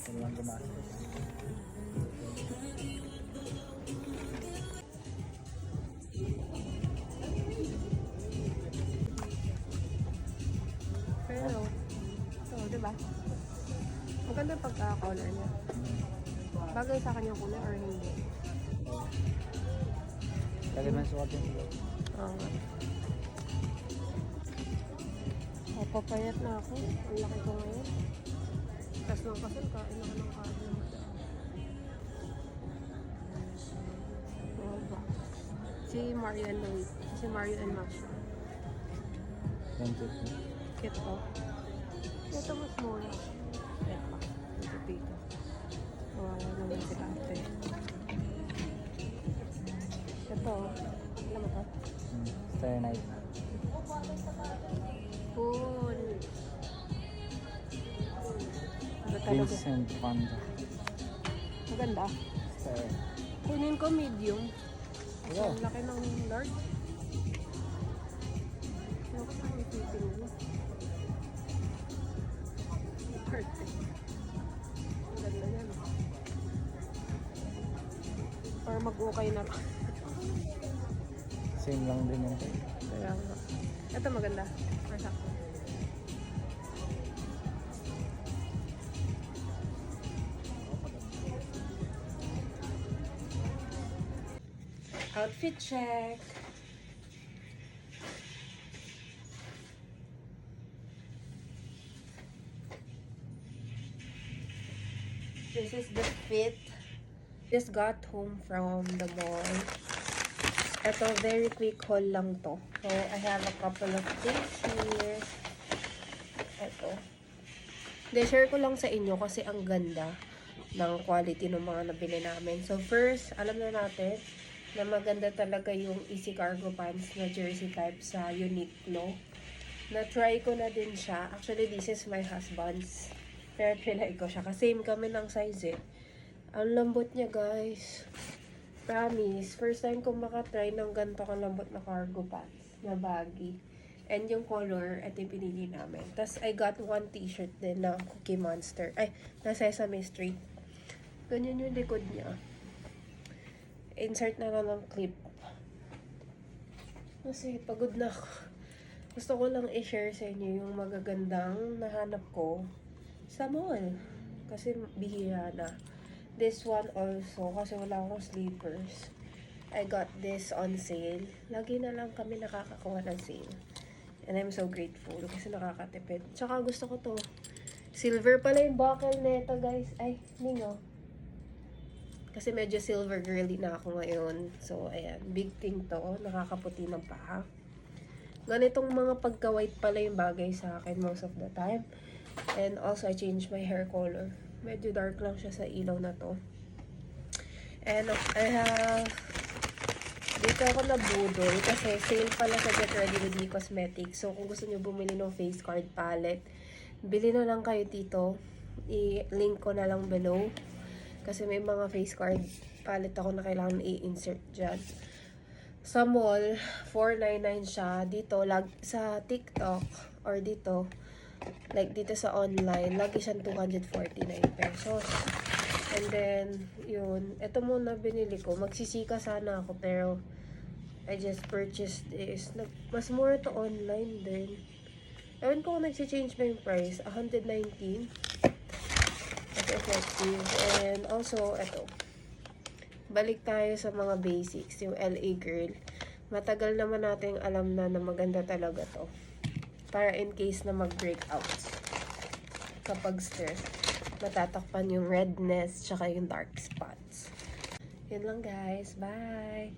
Wala lang gumastos. Pero, ito, diba? Maganda yung pagka-color niya. Bagay sa kanya kulay or hindi? Lagi man sukat yung ilo. Oo nga. Papayat na ako. Ang laki ko ngayon. Tapos nung kasal, kain ako ng kain ng madami. Oo ba? Si Mario and Louis. Si Mario and Masha. Yung tip mo. Cute to. Ito mas mura. Ito. Ito dito. Wow, naman sila ate. Ito. Alam mo to? Star Night. Cool. Ano talaga? Vincent Panda. Maganda. Star. Kunin ko medium. Hello. Ang laki ng large. Ano ko ang fitting mo? Perfect. Ang ganda yan. Or mag-ukay na lang. Same lang din yung tayo. Kaya nga. Ito maganda. Or sakto. Outfit check. This is the fit. Just got home from the mall. Ito, very quick haul lang to. So, I have a couple of things here. Ito. De-share ko lang sa inyo kasi ang ganda ng quality ng mga nabili namin. So, first, alam na natin na maganda talaga yung Easy Cargo Pants na jersey type sa Uniqlo. Na-try ko na din siya. Actually, this is my husband's. Pero trinay ko siya. Kasi same kami ng size eh. Ang lambot niya, guys. Promise. First time ko makatry ng ganito kalambot na cargo pants na baggy. And yung color, ito yung pinili namin. Tapos, I got one t-shirt din na Cookie Monster. Ay, na Sesame Street. Ganyan yung likod niya. Insert na lang ng clip. Kasi, pagod na ako. Gusto ko lang i-share sa inyo yung magagandang nahanap ko sa mall. Kasi, bihira na. This one also, kasi wala akong sleepers. I got this on sale. Lagi na lang kami nakakakuha ng sale. And I'm so grateful kasi nakakatipid. Tsaka gusto ko to. Silver pala yung buckle nito, guys. Ay, ningo. Kasi medyo silver girly na ako ngayon. So, ayan. Big thing to. Nakakaputi ng paa. Ganitong mga pagka-white pala yung bagay sa akin most of the time. And also, I changed my hair color. Medyo dark lang siya sa ilaw na to. And I have... Dito ako nabudol kasi sale pala sa Get Ready With Me Cosmetics. So, kung gusto nyo bumili ng face card palette, bili na lang kayo dito. I-link ko na lang below. Kasi may mga face card palette ako na kailangan i-insert dyan. Sa mall, 499 siya. Dito, sa TikTok, or dito, like dito sa online, lagi siyang 249 pesos. And then, yun. Ito muna binili ko. Magsisika sana ako, pero I just purchased this. Mas mura to online din. Ewan ko kung nagsi-change ba yung price. 119. That's effective. And also, ito. Balik tayo sa mga basics. Yung LA Girl. Matagal naman nating alam na maganda talaga to. Para in case na mag-breakouts. Kapag stress, matatakpan yung redness tsaka yung dark spots. Yun lang guys. Bye!